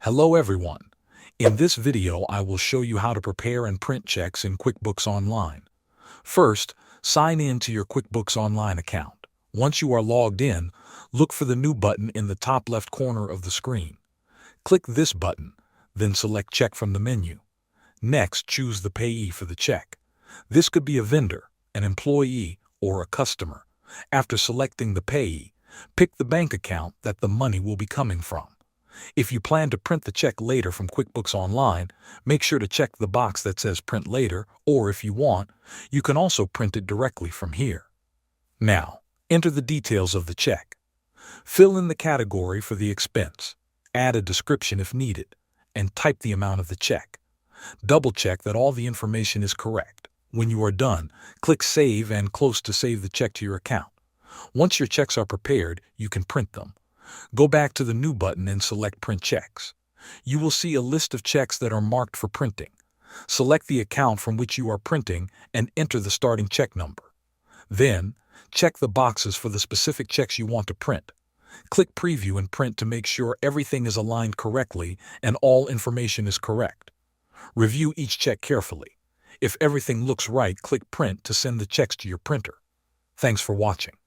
Hello everyone. In this video, I will show you how to prepare and print checks in QuickBooks Online. First, sign in to your QuickBooks Online account. Once you are logged in, look for the New button in the top left corner of the screen. Click this button, then select Check from the menu. Next, choose the payee for the check. This could be a vendor, an employee, or a customer. After selecting the payee, pick the bank account that the money will be coming from. If you plan to print the check later from QuickBooks Online, make sure to check the box that says Print Later, or if you want, you can also print it directly from here. Now, enter the details of the check. Fill in the category for the expense, add a description if needed, and type the amount of the check. Double-check that all the information is correct. When you are done, click Save and close to save the check to your account. Once your checks are prepared, you can print them. Go back to the New button and select Print Checks. You will see a list of checks that are marked for printing. Select the account from which you are printing and enter the starting check number. Then, check the boxes for the specific checks you want to print. Click Preview and Print to make sure everything is aligned correctly and all information is correct. Review each check carefully. If everything looks right, click Print to send the checks to your printer. Thanks for watching.